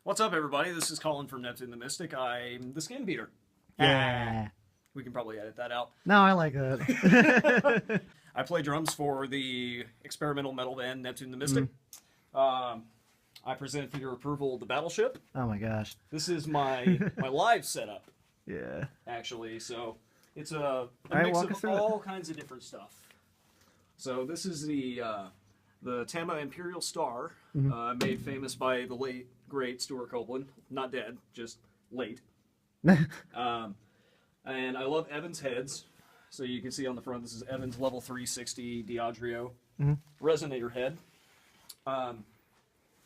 What's up, everybody? This is Colin from Neptune the Mystic. I'm the Skin Beater. Yeah. We can probably edit that out. No, I like that. I play drums for the experimental metal band Neptune the Mystic. I present for your approval the Battleship. Oh my gosh. This is my live setup, Yeah. actually. So it's a right, mix walk us of through it. all kinds of different stuff. So this is the Tama Imperial Star, made famous by the late great Stuart Copeland. Not dead, just late. And I love Evans heads. So you can see on the front, this is Evans Level 360 Diageo resonator head.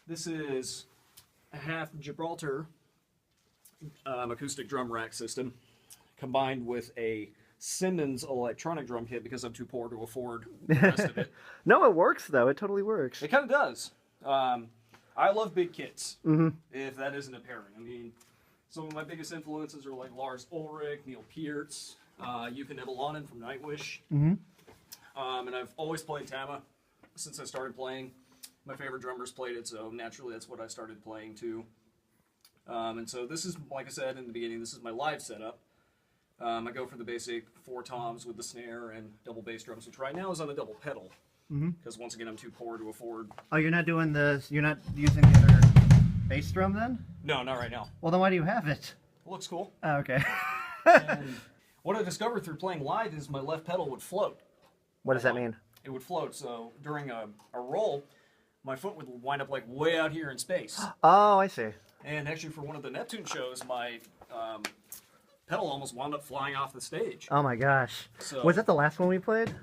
This is a half Gibraltar acoustic drum rack system combined with a Simmons electronic drum kit because I'm too poor to afford the rest of it. No, it works though. It totally works. It kind of does. I love big kits, if that isn't apparent. I mean, some of my biggest influences are like Lars Ulrich, Neil Pearce, Jukka Nebulainen from Nightwish. And I've always played Tama since I started playing. My favorite drummers played it, so naturally that's what I started playing too. And so this is, like I said in the beginning, this is my live setup. I go for the basic 4 toms with the snare and double bass drums, which right now is on a double pedal. Because once again, I'm too poor to afford. Oh, you're not doing this. You're not using the other bass drum then? No, not right now. Well, then why do you have it? It looks cool. Oh, okay. And what I discovered through playing live is my left pedal would float. What does that mean? It would float, so during a roll, my foot would wind up like way out here in space. Oh, I see. And actually, for one of the Neptune shows, my pedal almost wound up flying off the stage. Oh my gosh. So- Was that the last one we played?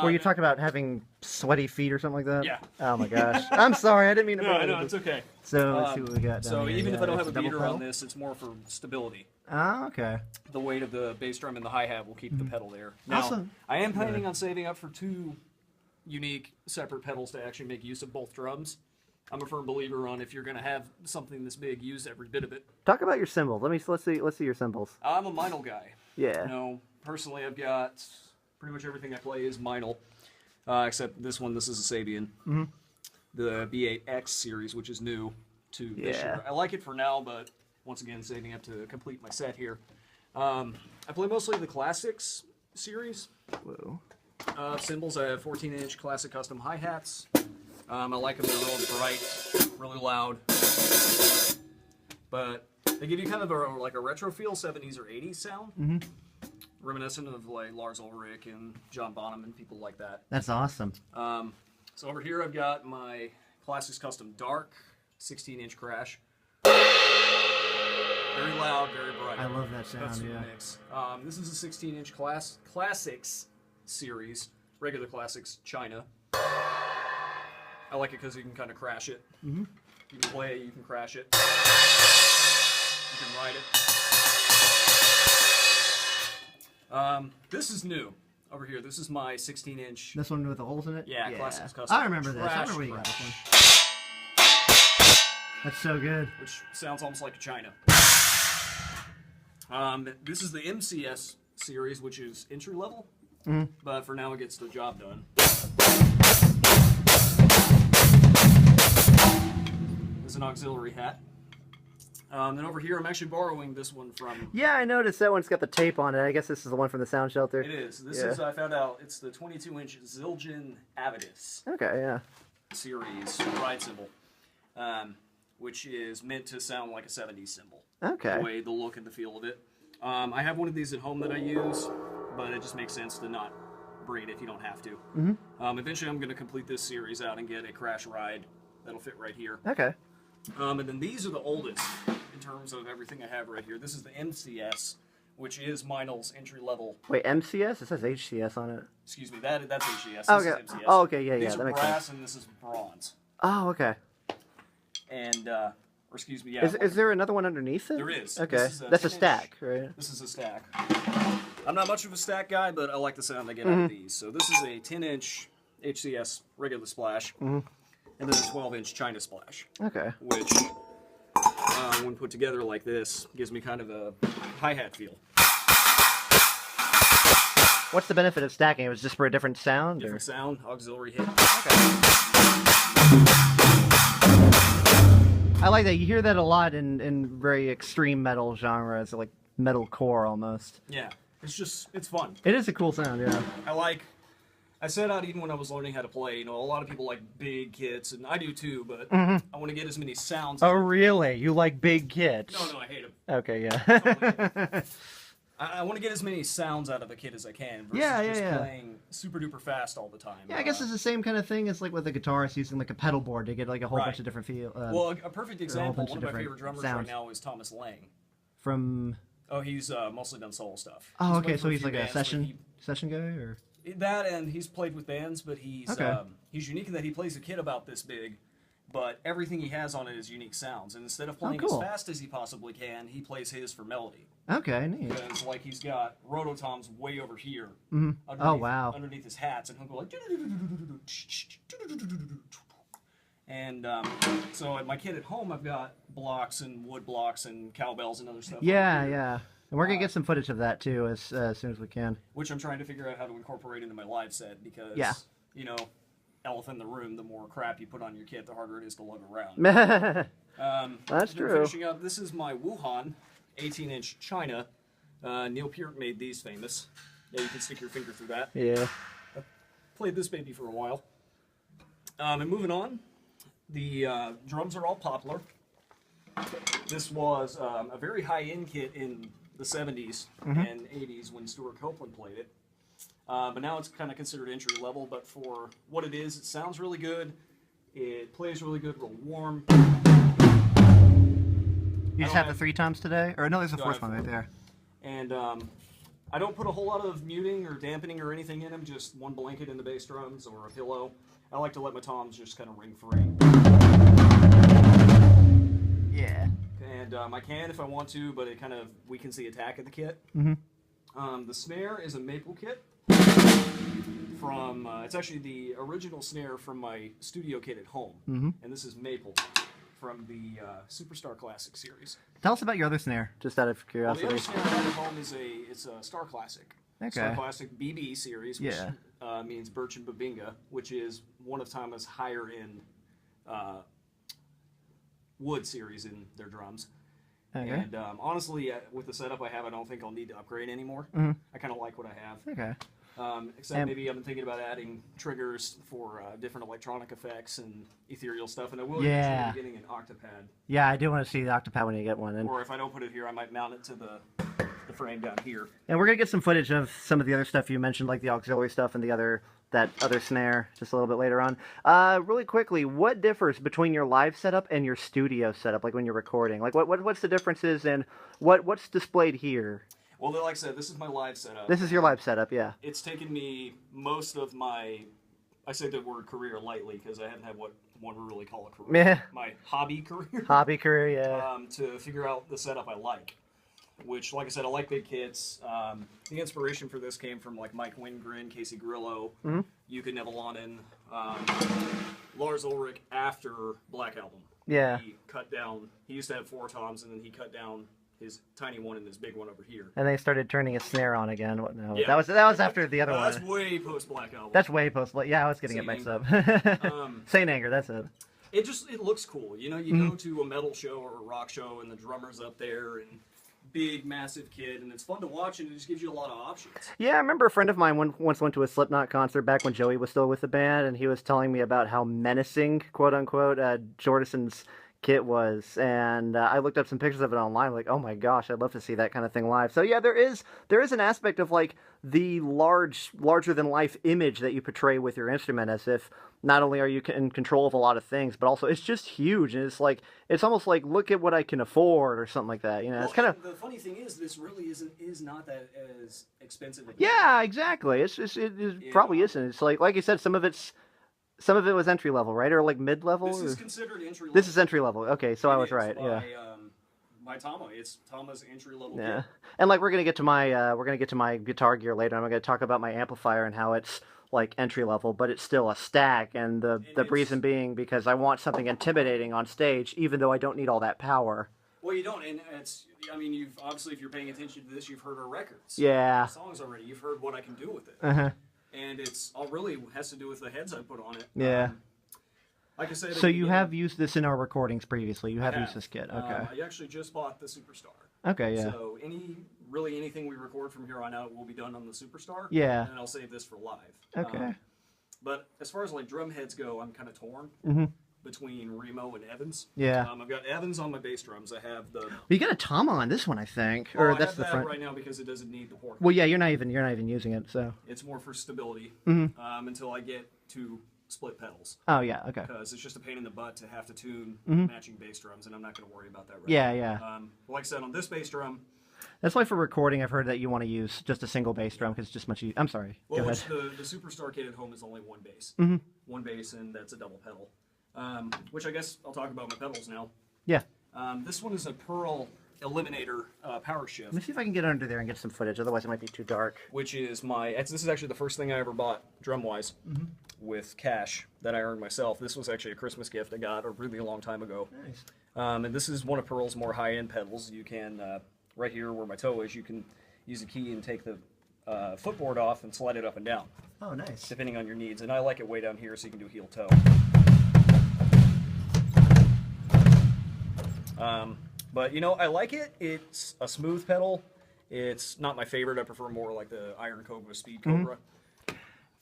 Where you talked about having sweaty feet or something like that? Yeah. Oh my gosh. I'm sorry, I didn't mean to. No, no, it's okay. So let's see what we got. So down here. even if I don't Yeah, have a it's double beater pedal? on this, it's more for stability. Oh, okay. The weight of the bass drum and the hi-hat will keep the pedal there. Now, Awesome. I am planning on saving up for 2 unique separate pedals to actually make use of both drums. I'm a firm believer on if you're going to have something this big, use every bit of it. Talk about your symbols. Let's see your symbols. I'm a Meinl guy. Yeah. You know, personally, I've got pretty much everything I play is Meinl, except this one. This is a Sabian, the B8X series, which is new to this year. I like it for now, but once again, saving up to complete my set here. I play mostly the Classics series. Whoa. Cymbals, I have 14-inch Classic Custom hi-hats. I like them, they're really bright, really loud. But they give you kind of like a retro feel, 70s or 80s sound. Reminiscent of like Lars Ulrich and John Bonham and people like that. That's awesome. So over here I've got my Classics Custom Dark 16-inch Crash. Very loud, very bright. I love that sound, That's the yeah. mix. This is a 16-inch Classics series, regular Classics China. I like it because you can kind of crash it. You can play it, you can crash it. You can ride it. This is new over here. This is my 16-inch. This one with the holes in it? Yeah, Classics Custom. I remember this. I Trash remember where you got crash. this one. That's so good. Which sounds almost like a China. This is the MCS series, which is entry level, but for now it gets the job done. This is an auxiliary hat. Then over here, I'm actually borrowing this one from. Yeah, I noticed that one's got the tape on it. I guess this is the one from the Sound Shelter. It is. This is. I found out it's the 22-inch Zildjian Avidus Okay, yeah. series ride cymbal, which is meant to sound like a 70s cymbal. Okay. The way, the look and the feel of it. I have one of these at home that I use, but it just makes sense to not bring it if you don't have to. Eventually, I'm going to complete this series out and get a crash ride that'll fit right here. Okay. And then these are the oldest in terms of everything I have right here. This is the MCS, which is Meinl's entry level. Wait, MCS? It says HCS on it. Excuse me, that's HCS. This Okay. is MCS. Oh, okay, yeah, These yeah, that are makes brass sense. and this is bronze. Oh, okay. And or excuse me, yeah. Is there another one underneath it? There is. Okay. This is That's a 10-inch. stack, right? This is a stack. I'm not much of a stack guy, but I like the sound I get out of these. So this is a 10-inch HCS regular splash, and then a 12-inch China splash, Okay. which, when put together like this, gives me kind of a hi-hat feel. What's the benefit of stacking? It was just for a different sound? Different sound, auxiliary hit. Okay. I like that. You hear that a lot in very extreme metal genres, like metalcore almost. Yeah, it's fun. It is a cool sound, yeah. I set out even when I was learning how to play. You know, a lot of people like big kits, and I do too. But Mm-hmm. I want to get as many sounds. Oh, really? You like big kits? No, I hate them. Okay, yeah. I want to get as many sounds out of a kit as I can. Versus Yeah, just yeah. playing super duper fast all the time. Yeah, I guess it's the same kind of thing as like with a guitarist using like a pedal board to get like a whole Right. bunch of different feel. Well, a perfect example. bunch One of of my different favorite drummers sounds. right now is Thomas Lang. From. Oh, he's mostly done solo stuff. Oh, He's okay. played So for he's few like a bands, but session guy, or. That, and he's played with bands, but he's Okay. He's unique in that he plays a kit about this big, but everything he has on it is unique sounds. And instead of playing cool. as fast as he possibly can, he plays his for melody. Okay, neat. Because like he's got rototoms way over here, Mhm. Oh, wow. underneath his hats, and he'll go like. And so at my kit at home, I've got blocks and wood blocks and cowbells and other stuff. Yeah, yeah. And we're gonna get some footage of that too as soon as we can. Which I'm trying to figure out how to incorporate into my live set because, Yeah. you know, elephant in the room, the more crap you put on your kit, the harder it is to lug around. That's then true. Finishing up, this is my Wuhan 18-inch China. Neil Peart made these famous. Yeah, you can stick your finger through that. Yeah. Played this baby for a while. And moving on, the drums are all Poplar. This was a very high-end kit in the 70s and 80s when Stuart Copeland played it. But now it's kind of considered entry level, but for what it is, it sounds really good. It plays really good, real warm. You just have the 3 toms today? Or no, there's a No, I fourth have one right there. And I don't put a whole lot of muting or dampening or anything in them, just one blanket in the bass drums or a pillow. I like to let my toms just kind of ring free. Yeah. And I can if I want to, but it kind of weakens the attack of the kit. The snare is a maple kit from, it's actually the original snare from my studio kit at home. And this is maple from the Superstar Classic series. Tell us about your other snare, just out of Well, the curiosity. other snare I have at home is it's a Star Classic. Okay. Star Classic BB series, which Yeah. means Birch and Babinga, which is one of Tama's higher end wood series in their drums. Okay. And honestly, with the setup I have, I don't think I'll need to upgrade anymore. I kind of like what I have. Okay. Except And- maybe I've been thinking about adding triggers for different electronic effects and ethereal stuff, and I will Yeah. eventually be getting an Octapad. Yeah, I do want to see the Octopad when you get one. And Or if I don't put it here, I might mount it to the frame down here. And we're gonna get some footage of some of the other stuff you mentioned, like the auxiliary stuff and that other snare, just a little bit later on. Really quickly, what differs between your live setup and your studio setup, like when you're recording? Like, what's the differences, and what's displayed here? Well, like I said, this is my live setup. This is your live setup, yeah. It's taken me most of my, I say the word career lightly because I haven't had what one would really call a career. Yeah. My hobby career. Hobby career, yeah. To figure out the setup I like. Which, like I said, I like big kits. The inspiration for this came from like Mike Wingren, Casey Grillo, Yuka Nevalainen, Lars Ulrich after Black Album. Yeah. He cut down, he used to have 4 toms, and then he cut down his tiny one and his big one over here. And they started turning a snare on again. What? No, Yeah. that was after the other That's one. way post Black Album. That's way post. Yeah, I was getting it Saint mixed up. Um, Saint Anger, that's it. It looks cool. You know, you go to a metal show or a rock show, and the drummer's up there, and big, massive kid, and it's fun to watch, and it just gives you a lot of options. Yeah, I remember a friend of mine once went to a Slipknot concert back when Joey was still with the band, and he was telling me about how menacing, quote unquote, Jordison's kit was, and I looked up some pictures of it online. Like, oh my gosh, I'd love to see that kind of thing live. So yeah, there is an aspect of like the larger than life image that you portray with your instrument, as if not only are you in control of a lot of things, but also it's just huge, and it's almost like, look at what I can afford or something like that. You know, Well, it's kind of. The funny thing is, this really is not that as expensive. As Yeah, exactly. It probably isn't. It's like you said, some of it was entry level, right, or like mid level. This is considered entry level. This is entry level. Okay, so I was It is right. by, Yeah. By Tama, it's Tama's entry level. Yeah. kit. And like we're gonna get to my guitar gear later. I'm gonna talk about my amplifier and how it's like entry level, but it's still a stack. And the reason being because I want something intimidating on stage, even though I don't need all that power. Well, you don't, and it's. I mean, you've obviously, if you're paying attention to this, you've heard our records. Yeah. Songs already. You've heard what I can do with it. Uh-huh. And it's all really has to do with the heads I put on it. Yeah. Like I said, So you have used this in our recordings previously. You have I used this kit. Okay. I actually just bought the Superstar. Okay. Yeah. So anything we record from here on out will be done on the Superstar. Yeah. And I'll save this for live. Okay. But as far as like drum heads go, I'm kind of torn between Remo and Evans. Yeah. I've got Evans on my bass drums. I have the. Well, you got a Tama on this one, I think, Well, or I that's have the that front. right now because it doesn't need the port. Well, yeah, you're not even using it, so. It's more for stability until I get to split pedals. Oh yeah. Okay. Because it's just a pain in the butt to have to tune matching bass drums, and I'm not going to worry about that right Yeah. now. Yeah. Like I said, on this bass drum, That's why for recording, I've heard that you want to use just a single bass drum because it's just much easier. I'm sorry. well, Go ahead. the Superstar kit at home is only one bass. One bass, and that's a double pedal. Which I guess I'll talk about my pedals now. Yeah. This one is a Pearl Eliminator power shift, Let me see if I can get under there and get some footage. Otherwise, it might be too dark. which is this is actually the first thing I ever bought drum-wise with cash that I earned myself. This was actually a Christmas gift I got a really long time ago. Nice. And this is one of Pearl's more high-end pedals. You can, right here where my toe is, you can use a key and take the footboard off and slide it up and down, Oh, nice. depending on your needs. And I like it way down here so you can do heel-toe. But, I like it. It's a smooth pedal. It's not my favorite. I prefer more like the Iron Cobra Speed Cobra.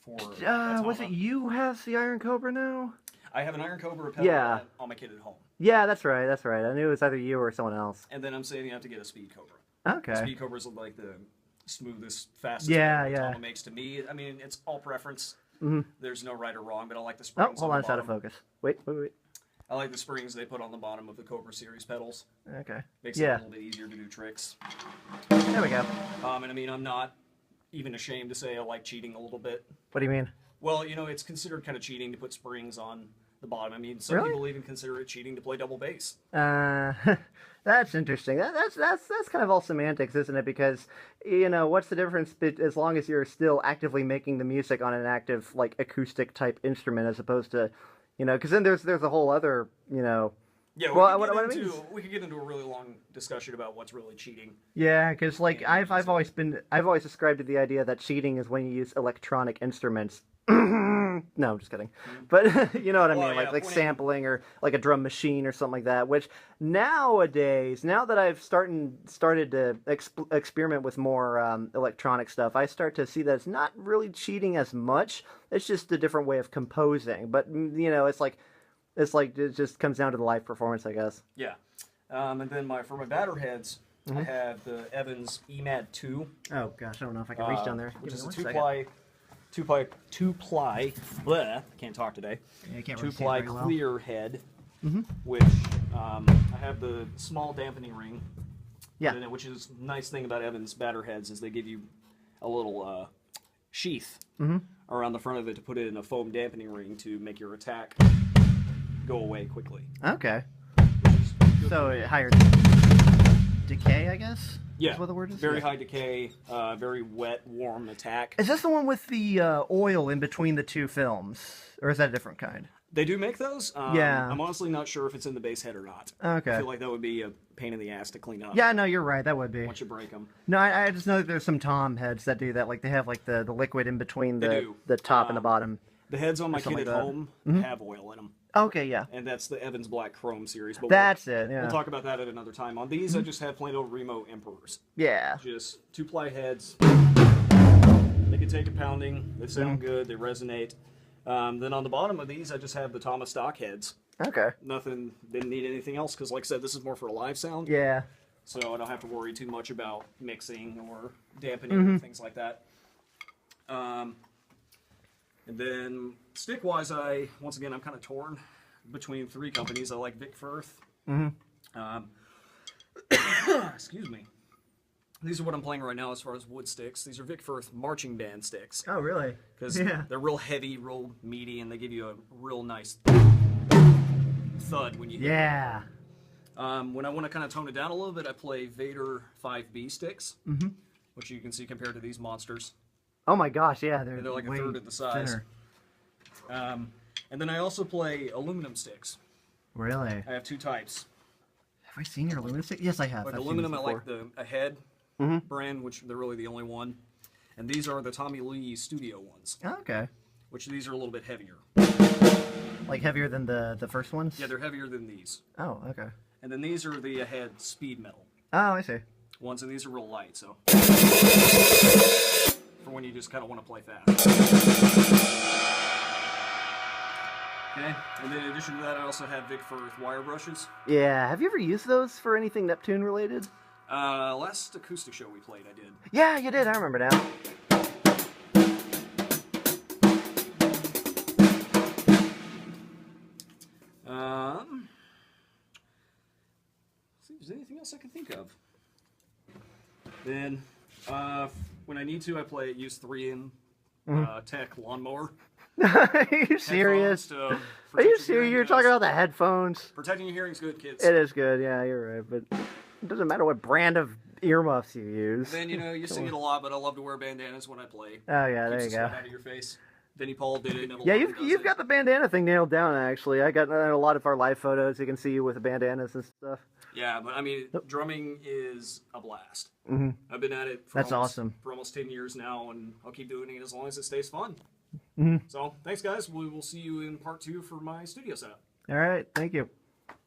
Was it you who has the Iron Cobra now? I have an Iron Cobra pedal Yeah. on my kit at home. Yeah, that's right. That's right. I knew it was either you or someone else. And then I'm saving up to get a Speed Cobra. Okay. Speed Cobra's like the smoothest, fastest Yeah, pedal yeah. Tama makes to me. I mean, it's all preference. There's no right or wrong, but I like the Oh, springs. hold on on. the It's out of bottom. focus. Wait. I like the springs they put on the bottom of the Cobra series pedals. Okay. Makes it a Yeah. little bit easier to do tricks. There we go. And I mean, I'm not even ashamed to say I like cheating a little bit. What do you mean? Well, it's considered kind of cheating to put springs on the bottom. I mean, some Really? people even consider it cheating to play double bass. That's interesting. That's kind of all semantics, isn't it? Because what's the difference? As long as you're still actively making the music on an active like acoustic type instrument, as opposed to, because then there's a whole other Yeah, Well, we could get into a really long discussion about what's really cheating. Yeah, because like I've always described to the idea that cheating is when you use electronic instruments. No, I'm just kidding. But you know what I mean, Well, yeah, like when- sampling or like a drum machine or something like that. Which nowadays, now that I've started to experiment with more electronic stuff, I start to see that it's not really cheating as much. It's just a different way of composing. But it's like it just comes down to the live performance, I guess. Yeah. And then for my batter heads, I have the Evans EMAD 2. Oh gosh, I don't know if I can reach down there. Which Give is me a one two-ply, bleh, can't talk today. Yeah, you can't really see it Two-ply very well. clear head, which I have the small dampening ring. Yeah. in it, which is nice thing about Evans batter heads is they give you a little sheath around the front of it to put it in a foam dampening ring to make your attack go away quickly. Okay. Which is good So for- higher decay, I guess. yeah, Is what the word is. very Yeah. high decay, very wet, warm attack. Is this the one with the oil in between the two films, or is that a different kind? They do make those. Yeah. I'm honestly not sure if it's in the bass head or not. Okay. I feel like that would be a pain in the ass to clean up. Yeah, no, you're right. That would be. Once you break them. No, I just know that there's some tom heads that do that. Like they have like the liquid in between They the do. top and the bottom. The heads on my kit something at like that. home have oil in them, Okay, yeah. and that's the Evans Black Chrome series. But That's it. Yeah. we'll talk about that at another time. On these, I just have plain old Remo Emperors. Yeah. Just two-ply heads. They can take a pounding. They sound good. They resonate. Then on the bottom of these, I just have the Thomas stock heads. Okay. Nothing. Didn't need anything else because, like I said, this is more for a live sound. Yeah. So I don't have to worry too much about mixing or dampening or things like that. And then stick-wise, once again, I'm kind of torn between three companies. I like Vic Firth. Excuse me. These are what I'm playing right now as far as wood sticks. These are Vic Firth marching band sticks. Oh, really? Because Yeah. they're real heavy, real meaty, and they give you a real nice thud when you hit Yeah. them. When I want to kind of tone it down a little bit, I play Vader 5B sticks, which you can see compared to these monsters. Oh my gosh, yeah. They're They're like a way third of the size. thinner. And then I also play aluminum sticks. Really? I have two types. Have I seen your aluminum stick? Yes, I have. Like I've seen aluminum, these I like before. the Ahead brand, which they're really the only one. And these are the Tommy Lee Studio ones, Oh, okay. which these are a little bit heavier. Like heavier than the first ones? Yeah, they're heavier than these. Oh, okay. And then these are the Ahead speed metal Oh, I see. ones, and these are real light, so for when you just kind of want to play fast. Okay, and then in addition to that, I also have Vic Firth wire brushes. Yeah, have you ever used those for anything Neptune related? Last acoustic show we played, I did. Yeah, you did. I remember now. See if there's anything else I can think of. Then, when I need to, I use 3-in Tech lawnmower. Are you serious? Headphones to Are protect you your serious? hearing, You're guys. talking about the headphones? Protecting your hearing's good, kids. It is good. Yeah, you're right. But it doesn't matter what brand of earmuffs you use. Then, you sing it a lot, but I love to wear bandanas when I play. Oh yeah, there Keeps you the go. sweat out of your face. Vinnie Paul did it. Neville Yeah, Longley does you've it. got the bandana thing nailed down. Actually, I got a lot of our live photos. You can see you with the bandanas and stuff. Yeah, but I mean, drumming is a blast. Mm-hmm. I've been at it That's awesome. for almost 10 years now, and I'll keep doing it as long as it stays fun. Mm-hmm. So, thanks, guys. We will see you in part 2 for my studio setup. All right, thank you.